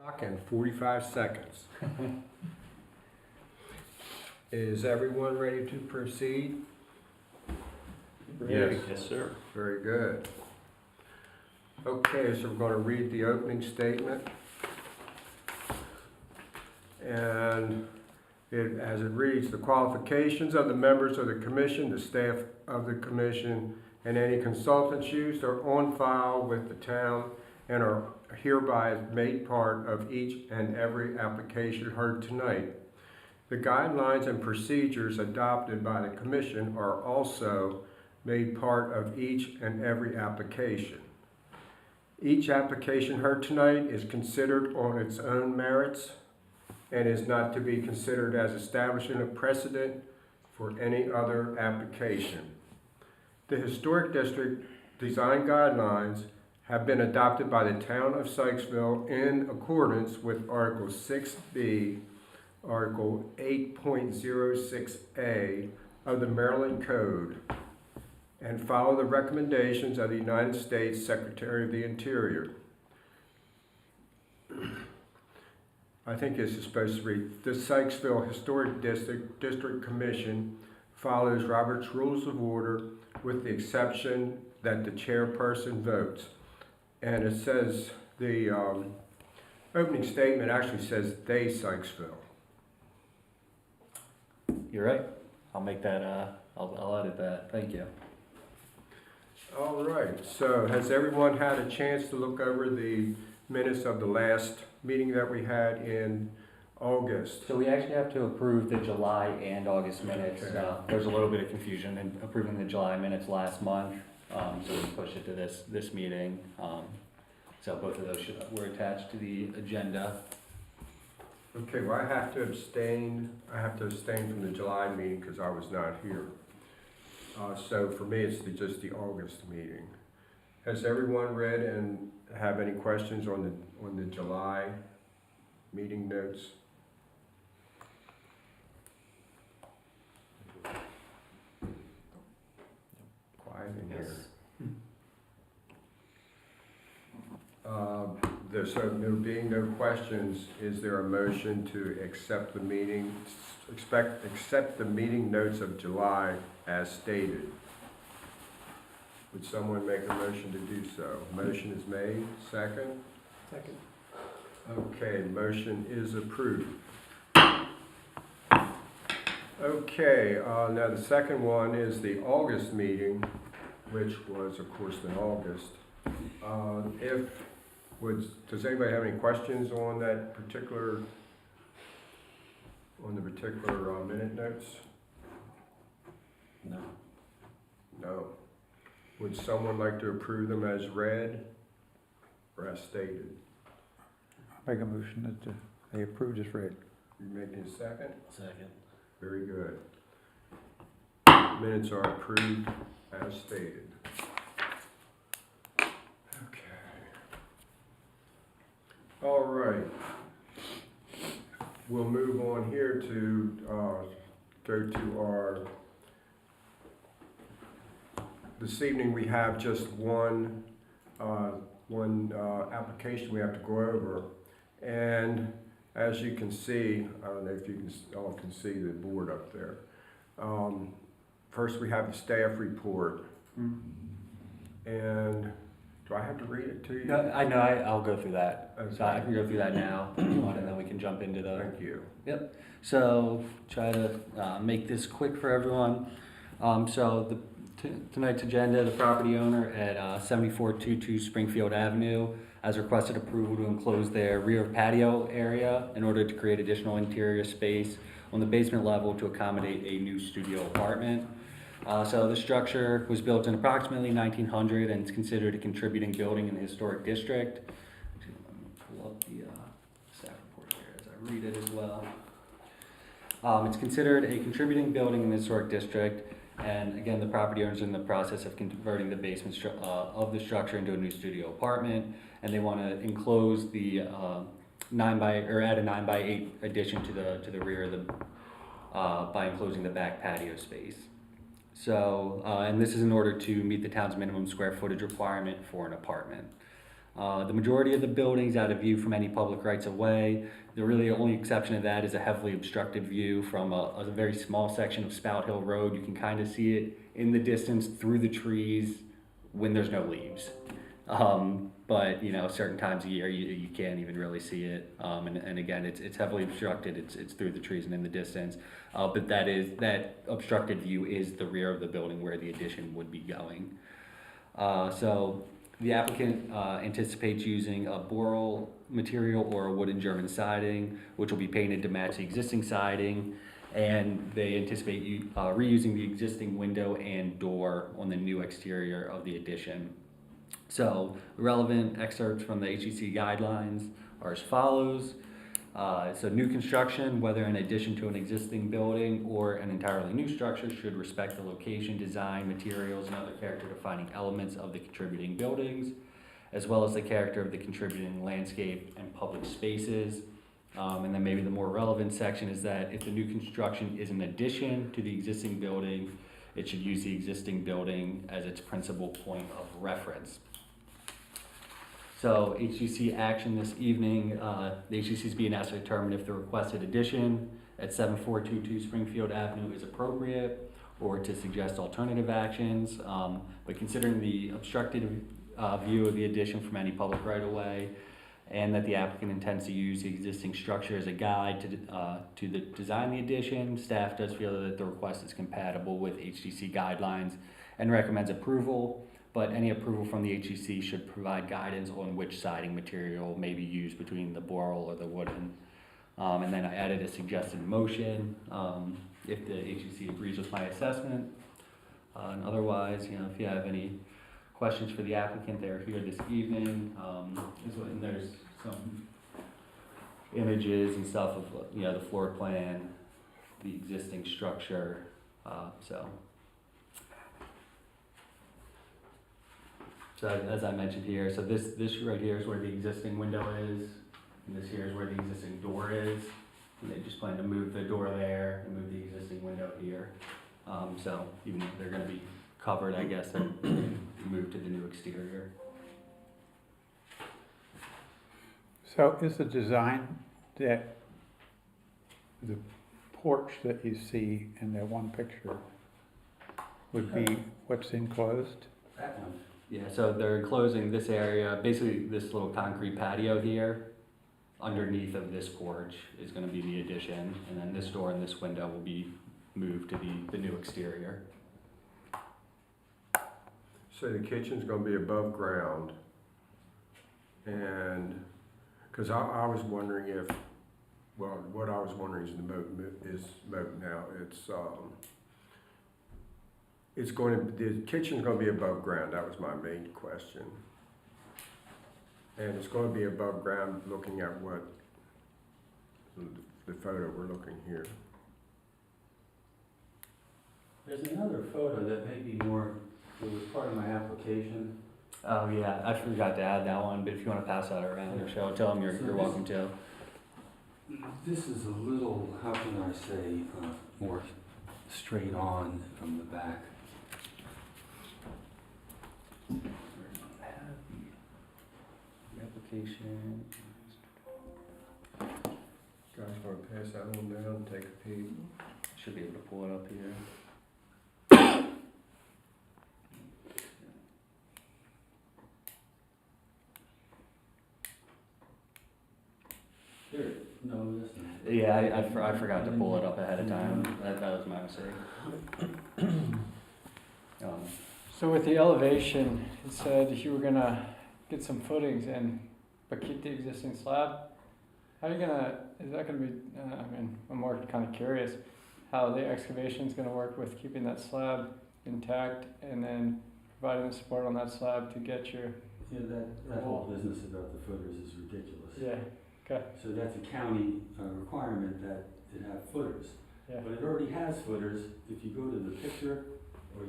Clock and 45 seconds. Is everyone ready to proceed? Yes. Yes, sir. Very good. Okay, so we're going to read the opening statement. And as it reads, the qualifications of the members of the commission, the staff of the commission, and any consultants used are on file with the town and are hereby made part of each and every application heard tonight. The guidelines and procedures adopted by the commission are also made part of each and every application. Each application heard tonight is considered on its own merits and is not to be considered as establishing a precedent for any other application. The Historic District Design Guidelines have been adopted by the town of Sykesville in accordance with Article 6B, Article 8.06A of the Maryland Code, and follow the recommendations of the United States Secretary of the Interior. I think this is supposed to read, the Sykesville Historic District Commission follows Robert's Rules of Order with the exception that the chairperson votes. And it says, the opening statement actually says they Sykesville. You're right. I'll make that, I'll edit that. Thank you. All right, so has everyone had a chance to look over the minutes of the last meeting that we had in August? So we actually have to approve the July and August minutes. Okay. There's a little bit of confusion in approving the July minutes last month, so we pushed it to this meeting. So both of those were attached to the agenda. Okay, well, I have to abstain from the July meeting because I was not here. So for me, it's just the August meeting. Has everyone read and have any questions on the July meeting notes? Quiet in here. So there being no questions, is there a motion to accept the meeting notes of July as stated? Would someone make a motion to do so? Motion is made. Second? Second. Okay, motion is approved. Okay, now the second one is the August meeting, which was, of course, in August. Does anybody have any questions on that particular, minute notes? No. No. Would someone like to approve them as read or as stated? Make a motion that they approved as read. You making a second? Second. Very good. Minutes are approved as stated. Okay. All right. We'll move on here to go to our. This evening we have just one application we have to go over, and as you can see, I don't know if you all can see the board up there. First we have the staff report, and do I have to read it to you? No, I know. I'll go through that. Okay. So I can go through that now, and then we can jump into the. Thank you. Yep. So try to make this quick for everyone. So tonight's agenda, the property owner at 7422 Springfield Avenue has requested approval to enclose their rear patio area in order to create additional interior space on the basement level to accommodate a new studio apartment. So the structure was built in approximately 1900 and it's considered a contributing building in the historic district. Actually, let me pull up the staff report here as I read it as well. It's considered a contributing building in the historic district, and again, the property owner is in the process of converting the basement of the structure into a new studio apartment, and they want to enclose the add a 9x8 addition to the rear of the by enclosing the back patio space. So, and this is in order to meet the town's minimum square footage requirement for an apartment. The majority of the buildings out of view from any public rights of way. The really only exception to that is a heavily obstructed view from a very small section of Spout Hill Road. You can kind of see it in the distance through the trees when there's no leaves. But you know, certain times of year you can't even really see it. And again, it's heavily obstructed. It's through the trees and in the distance. But that obstructed view is the rear of the building where the addition would be going. So the applicant anticipates using a boral material or a wooden German siding, which will be painted to match the existing siding. And they anticipate reusing the existing window and door on the new exterior of the addition. So relevant excerpts from the HEC guidelines are as follows. So new construction, whether in addition to an existing building or an entirely new structure, should respect the location, design, materials, and other character defining elements of the contributing buildings, as well as the character of the contributing landscape and public spaces. And then maybe the more relevant section is that if the new construction is an addition to the existing building, it should use the existing building as its principal point of reference. So HGC action this evening, the HGC is being asked to determine if the requested addition at 7422 Springfield Avenue is appropriate or to suggest alternative actions. But considering the obstructed view of the addition from any public right-of-way and that the applicant intends to use the existing structure as a guide to design the addition, staff does feel that the request is compatible with HGC guidelines and recommends approval. But any approval from the HEC should provide guidance on which siding material may be used between the boral or the wooden. And then I added a suggested motion if the HEC agrees with my assessment. And otherwise, you know, if you have any questions for the applicant, they're here this evening. And there's some images and stuff of, you know, the floor plan, the existing structure. So as I mentioned here, so this right here is where the existing window is, and this here is where the existing door is. And they just plan to move the door there and move the existing window here. So even though they're gonna be covered, I guess they're moved to the new exterior. So is the design that the porch that you see in that one picture would be what's enclosed? That one. Yeah, so they're enclosing this area, basically this little concrete patio here. Underneath of this porch is gonna be the addition, and then this door and this window will be moved to the new exterior. So the kitchen's gonna be above ground. And, cause I was wondering if, well, what I was wondering is the moat now, the kitchen's gonna be above ground, that was my main question. And it's gonna be above ground, looking at what, the photo we're looking here. There's another photo that may be more, it was part of my application. Oh yeah, I forgot to add that one, but if you wanna pass that around or show, tell them you're welcome to. This is a little, how can I say, more straight on from the back. The application. Guys, wanna pass that one down, take a peek? Should be able to pull it up here. Here, no, that's not. Yeah, I forgot to pull it up ahead of time. That was my mistake. So with the elevation, it said you were gonna get some footings in, but keep the existing slab. How are you gonna, is that gonna be, I'm more kind of curious how the excavation's gonna work with keeping that slab intact and then providing the support on that slab to get your, Yeah, that whole business about the footers is ridiculous. yeah, okay, So that's a county requirement that it have footers. yeah. But it already has footers. If you go to the picture, or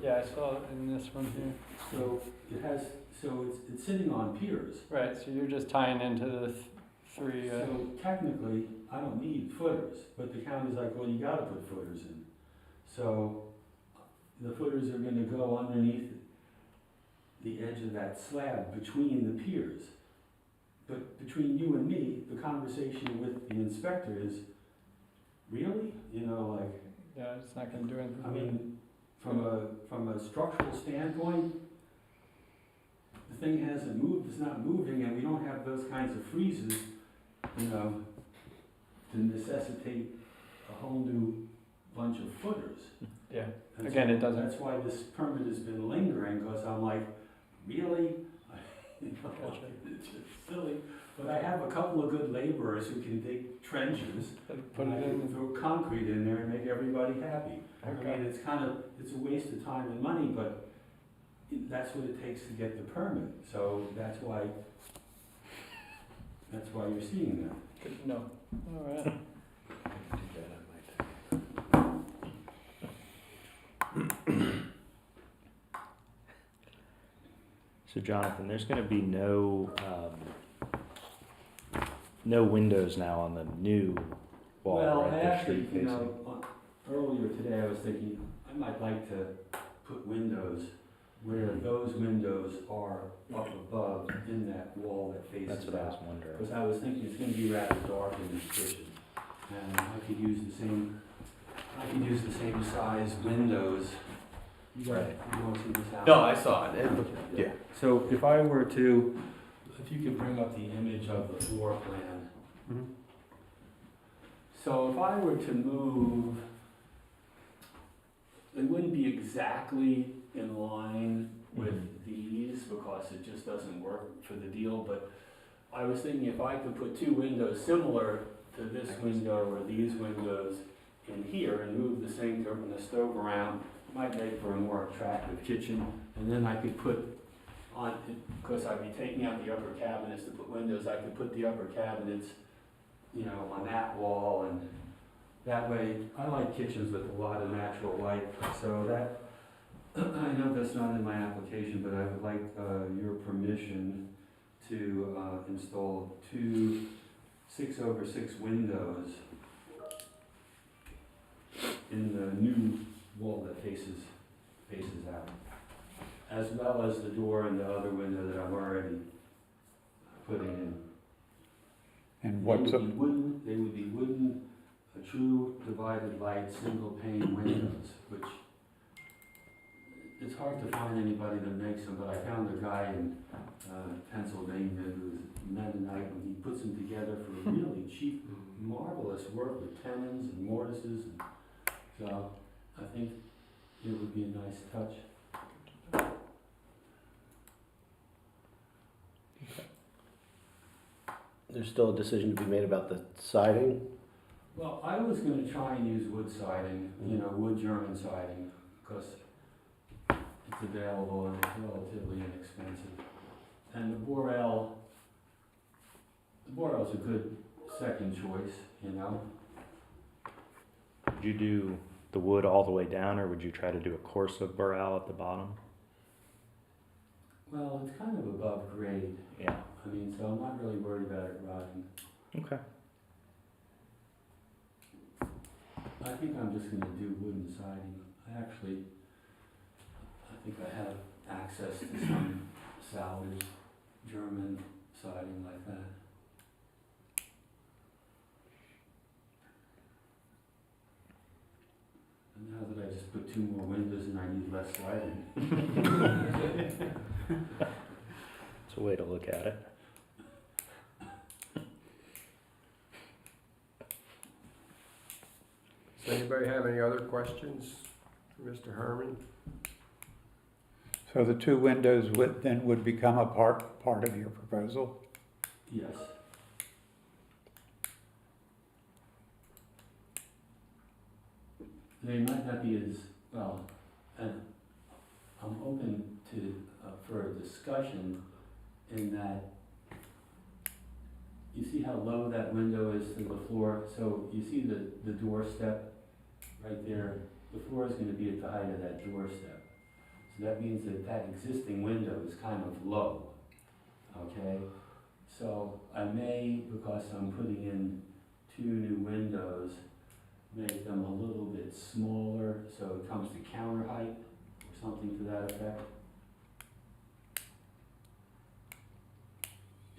Yeah, I saw it in this one here. so it has, so it's sitting on piers. Right, so you're just tying into the three, So technically, I don't need footers, but the county's like, well, you gotta put footers in. So the footers are gonna go underneath the edge of that slab between the piers. But between you and me, the conversation with the inspector is, really? You know, like, Yeah, it's not gonna do anything. I mean, from a structural standpoint, the thing hasn't moved, it's not moving, and we don't have those kinds of freezes, you know, to necessitate a whole new bunch of footers. Yeah, And again, so it doesn't. That's why this permit has been lingering, because I'm like, really? You know, Gotcha. it's just silly. But I have a couple of good laborers who can dig trenches. Put and I it can in. throw concrete in there and make everybody happy. I Okay. mean, it's a waste of time and money, but that's what it takes to get the permit. So that's why you're seeing that. Good to know. All right. So Jonathan, there's gonna be no windows now on the new wall, Well, right? I They're actually, street you know, earlier today I was thinking, I might like to put windows where those windows are up above in that wall that facing. faces That's what I was out. wondering. Because I was thinking it's gonna be rather dark in this kitchen. And I could use the same size windows. You Right. want to see this house? No, I saw it. Yeah. So if I were to, if you could bring up the image of the floor plan. Mhm. So if I were to move, it wouldn't be exactly in line with these because it just doesn't work for the deal, but I was thinking if I could put two windows similar to this window or these windows in here and move the sink and the stove around, it might make for a more attractive kitchen. And then I could put on, because I'd be taking out the upper cabinets to put windows, I could put the upper cabinets, you know, on that wall, and that way, I like kitchens with a lot of natural light, so that, I know that's not in my application, but I would like your permission to install two 6/6 windows in the new wall that faces out, as well as the door and the other window that I'm already putting in. And what's They up, would be wooden, a true divided light, single pane windows, which it's hard to find anybody that makes them, but I found a guy in Pennsylvania who's Mennonite, and he puts them together for really cheap, marvelous work with tenons and mortises, and so I think it would be a nice touch. There's still a decision to be made about the siding. Well, I was gonna try and use wood siding, you know, wood German siding, because it's available and it's relatively inexpensive. And the Borel, Borel's a good second choice, you know? Would you do the wood all the way down, or would you try to do a course of burrell at the bottom? Well, it's kind of above grade, Yeah. I mean, so I'm not really worried about it rotting. Okay. I think I'm just gonna do wooden siding. I think I have access to some salvaged German siding like that. And now that I just put two more windows and I need less lighting. It's a way to look at it. Does anybody have any other questions for Mr. Herman? so the two windows would become a part of your proposal? Yes. They might not be as, well, and I'm open to, for a discussion in that, you see how low that window is to the floor? So you see the doorstep right there? The floor is gonna be at the height of that doorstep. So that means that that existing window is kind of low, okay? So I may, because I'm putting in two new windows, make them a little bit smaller so it comes to counter height or something to that effect.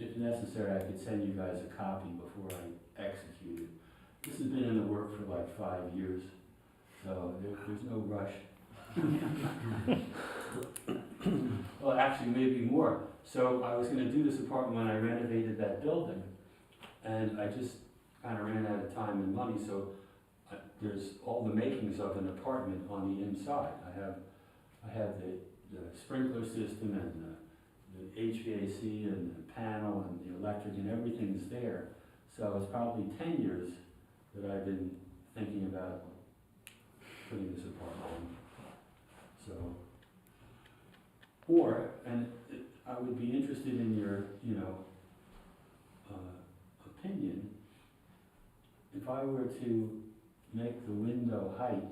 if necessary, I could send you guys a copy before I execute it. This has been in the work for like 5 years, so there's no rush. Well, actually, maybe more. So I was gonna do this apartment when I renovated that building, and I just kind of ran out of time and money, so there's all the makings of an apartment on the inside. I have the sprinkler system and the HVAC and the panel and the electric and everything's there. So it's probably 10 years that I've been thinking about putting this apartment in. So, I would be interested in your, opinion. If I were to make the window height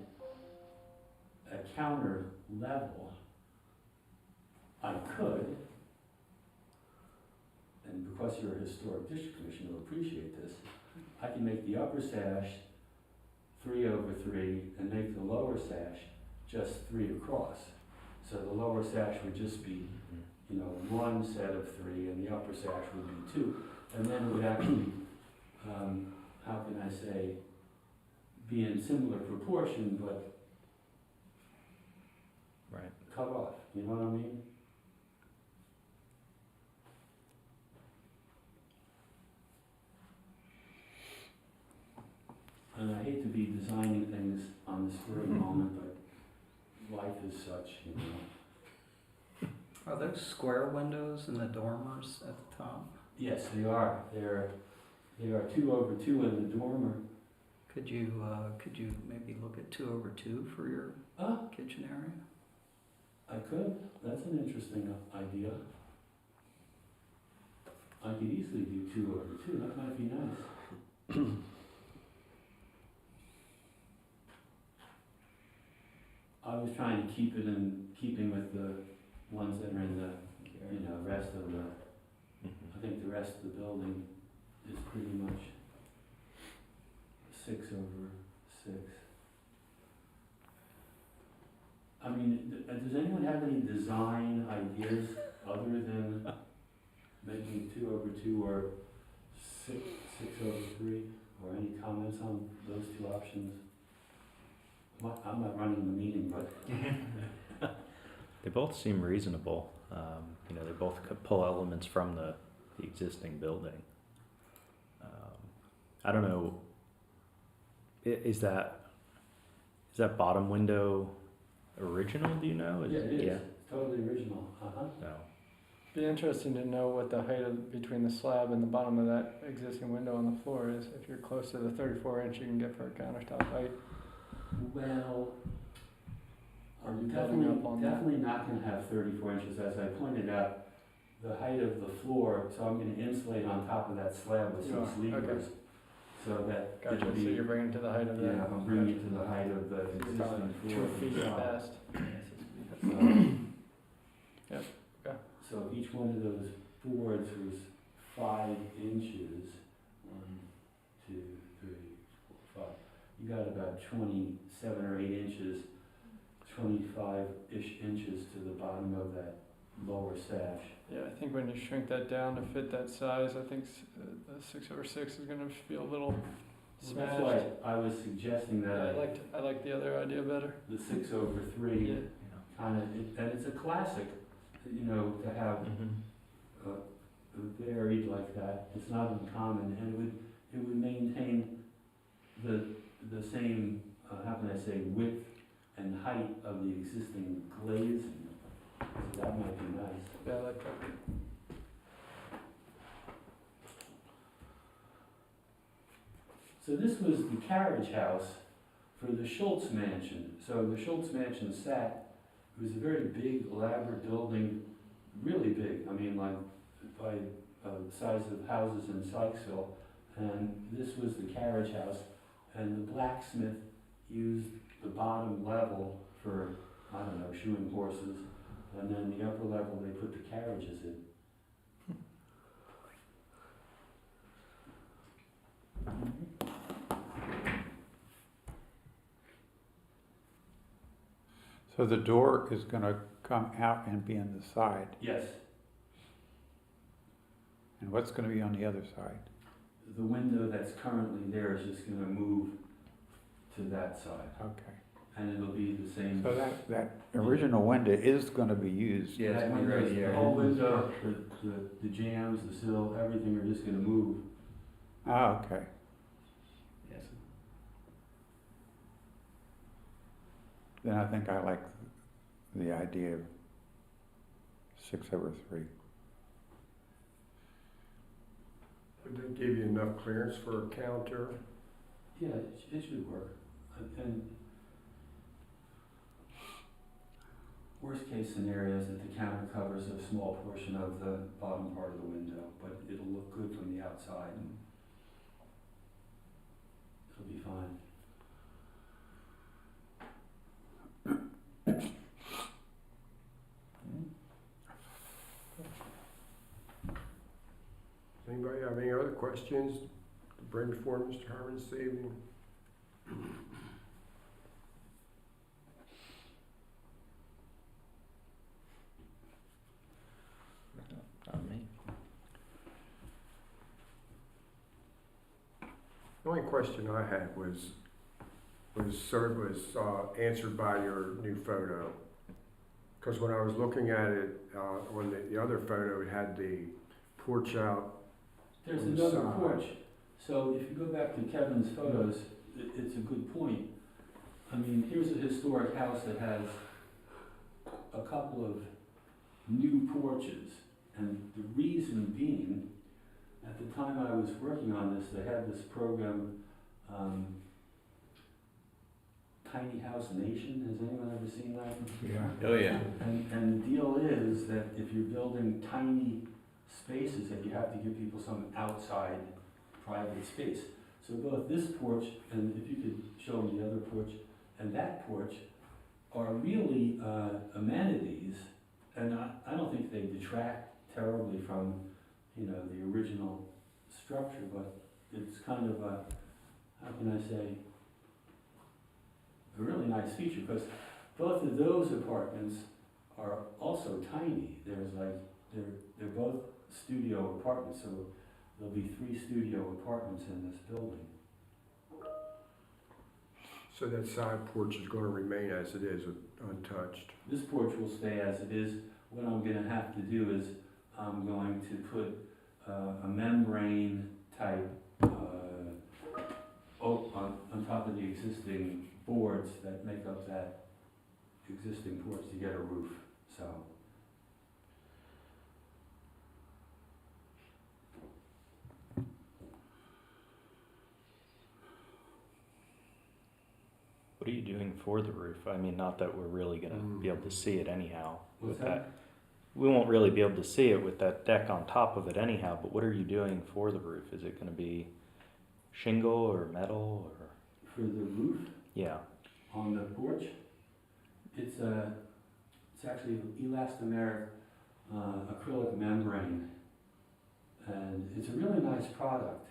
a counter level, I could, and because you're a historic district commission, you'll appreciate this, I can make the upper sash 3/3 and make the lower sash just 3 across. So the lower sash would just be, one set of 3, and the upper sash would be 2. And then it would actually, how can I say, be in similar proportion, but Right. cut off, you know what I mean? And I hate to be designing things on the spur of the moment, but life is such, Are those square windows in the dormers at the top? Yes, they are. They are 2/2 in the dormer. Could you maybe look at 2/2 for your kitchen area? I could. That's an interesting idea. I could easily do 2/2. That might be nice. I was trying to keep it in keeping with the ones that are in the, rest of the, I think the rest of the building is pretty much 6/6. I mean, does anyone have any design ideas other than making 2/2 or 6/3? Or any comments on those 2 options? I'm not running the meeting, but They both seem reasonable. They both could pull elements from the existing building. I don't know. Is that bottom window original? Do you know? yeah, it is. Yeah. It's totally original. No. Be interesting to know what the height between the slab and the bottom of that existing window on the floor is. If you're close to the 34 inch you can get for a countertop height. Well, I'm Coming up on that. definitely not going to have 34 inches. As I pointed out, the height of the floor, so I'm going to insulate on top of that slab with some You are, sleepers. So that Gotcha. it'll So you're bringing it to the height of that. yeah, I'm bringing it to the height of the You're probably existing floor. 2 feet at So- best. Yep, okay. So each one of those boards was 5 inches. 1, 2, 3, 4, 5. You got about 27 or 8 inches, 25-ish inches to the bottom of that lower sash. Yeah, I think when you shrink that down to fit that size, I think the 6/6 is gonna feel a little So smashed. that's why I was suggesting that Yeah, I like the other idea better. the 6/3 Yeah. kind of, and it's a classic, to have varied like that. It's not uncommon, and it would maintain the same, how can I say, width and height of the existing glazing. So that might be nice. Yeah, I like that. So this was the carriage house for the Schultz Mansion. So the Schultz Mansion it was a very big, elaborate building, really big. I mean, like by the size of houses in Sykesville. And this was the carriage house. And the blacksmith used the bottom level for, I don't know, shoeing horses. And then the upper level, they put the carriages in. So the door is gonna come out and be in the side. Yes. And what's gonna be on the other side? The window that's currently there is just gonna move to that side, Okay. and it'll be the same. So that original window is gonna be used? Yeah, it's That gonna be window, right here. the whole window, the jambs, the sill, everything are just gonna move. Ah, okay. Yes. Then I think I like the idea of 6/3. Would they give you enough clearance for a counter? Yeah, it should work. And worst case scenario is that the counter covers a small portion of the bottom part of the window, but it'll look good from the outside and it'll be fine. Anybody have any other questions to bring before Mr. Herman this evening? Not me. The only question I had was answered by your new photo. Because when I was looking at it, on the other photo, it had the porch out. There's On the another side. porch. So if you go back to Kevin's photos, it's a good point. I mean, here's a historic house that has a couple of new porches. And the reason being, at the time I was working on this, they had this program, Tiny House Nation. Has anyone ever seen that? Yeah. Oh, yeah. And the deal is that if you're building tiny spaces, that you have to give people some outside private space. So both this porch, and if you could show me the other porch, and that porch are really amenities, and I don't think they detract terribly from, you know, the original structure, but it's kind of a, how can I say, a really nice feature, because both of those apartments are also tiny. There's like, they're both studio apartments, so there'll be 3 studio apartments in this building. So that side porch is going to remain as it is, untouched. This porch will stay as it is. What I'm gonna have to do is, I'm going to put a membrane type on top of the existing boards that make up that existing porch to get a roof, so. What are you doing for the roof? I mean, not that we're really gonna be able to see it anyhow. What's with that? We won't really be able to see it with that deck on top of it anyhow, but what are you doing for the roof? Is it gonna be shingle or metal or? For the roof Yeah. on the porch, it's actually elastomeric acrylic membrane, and it's a really nice product.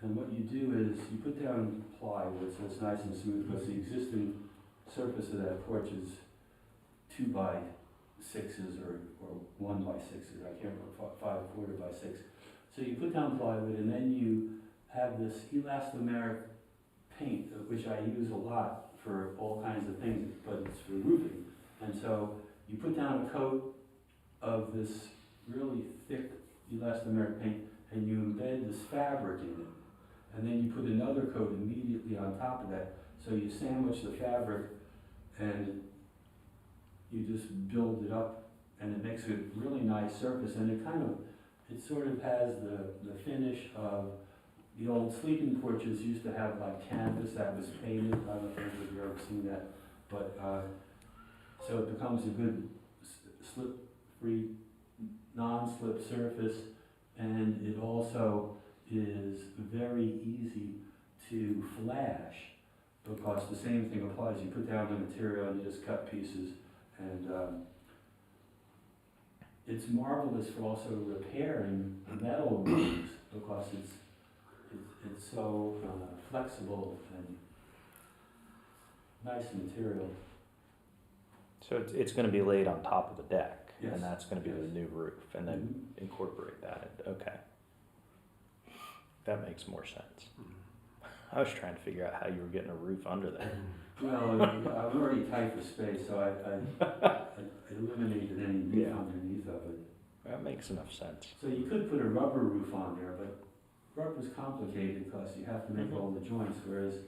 And what you do is you put down plywood so it's nice and smooth, because the existing surface of that porch is 2x6s or 1x6s. I can't remember, 5/4x6. So you put down plywood, and then you have this elastomeric paint, which I use a lot for all kinds of things, but it's for roofing. And so you put down a coat of this really thick elastomeric paint, and you embed this fabric in it. And then you put another coat immediately on top of that. So you sandwich the fabric, and you just build it up, and it makes a really nice surface. And it sort of has the finish of the old sleeping porches used to have like canvas that was painted. I don't know if you've ever seen that, but so it becomes a good slip-free, non-slip surface, and it also is very easy to flash, because the same thing applies. You put down the material and you just cut pieces, and it's marvelous for also repairing metal roofs, because it's so flexible and nice material. So it's gonna be laid on top of the deck. Yes. And that's gonna be the Yes. new roof, and then incorporate that, okay. That makes more sense. I was trying to figure out how you were getting a roof under there. Well, I'm already tight for space, so I eliminated any roof Yeah. underneath of it. That makes enough sense. So you could put a rubber roof on there, but rubber's complicated because you have to make all the joints, whereas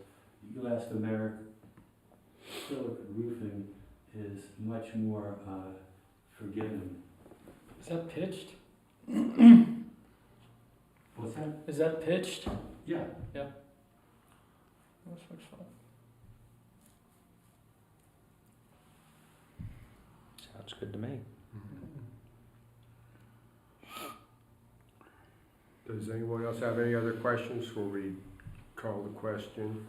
elastomeric silicone roofing is much more forgiving. Is that pitched? What's that? Is that pitched? Yeah. This looks fun. Sounds good to me. Does anyone else have any other questions before we call the question?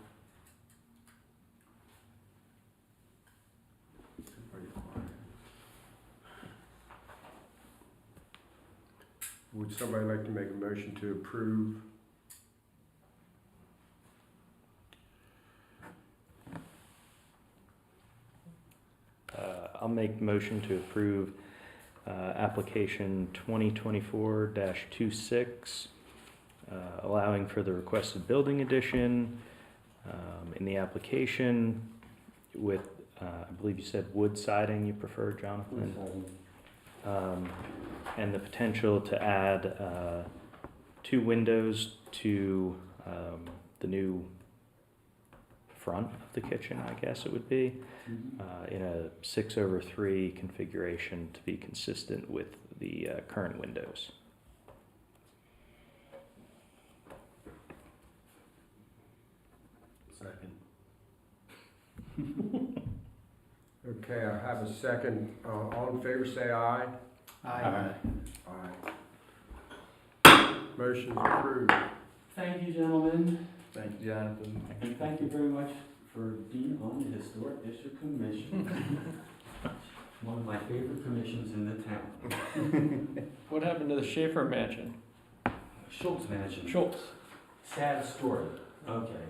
Everybody quiet. Would somebody like to make a motion to approve? I'll make motion to approve application 2024-26, allowing for the requested building addition in the application with, I believe you said wood siding you prefer, Jonathan? And the potential to add 2 windows to the new front of the kitchen, I guess it would be, in a 6/3 configuration to be consistent with the current windows. Second. Okay, I have a second. All in favor, say aye. Aye. Aye. Motion's approved. Thank you, gentlemen, Thank you, Jonathan. and thank you very much for being on the Historic District Commission. One of my favorite commissions in the town. What happened to the Schaefer mansion? Schultz Mansion. Schultz. Sad story. Okay.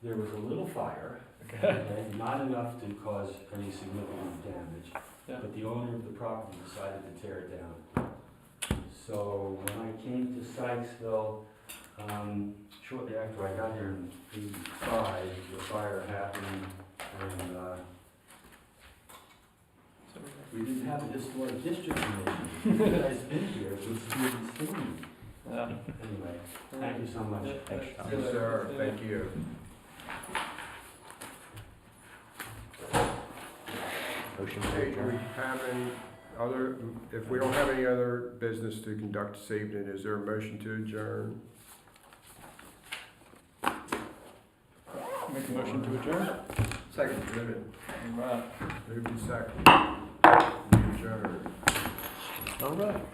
There was a little fire, okay, not enough to cause any significant damage. Yeah. But the owner of the property decided to tear it down. So when I came to Sykesville, shortly after I got here in '85, the fire happened, and we didn't have a historic district commission. You guys been here, it's been seen. Yeah. Anyway, thank you so much. Thanks, John. Yes, sir. Thank you. Motion to Okay, do we adjourn. have any other, if we don't have any other business to conduct this evening, is there a motion to adjourn? Make a motion to adjourn? Second. Moved Right. and second. Adjourn. All right.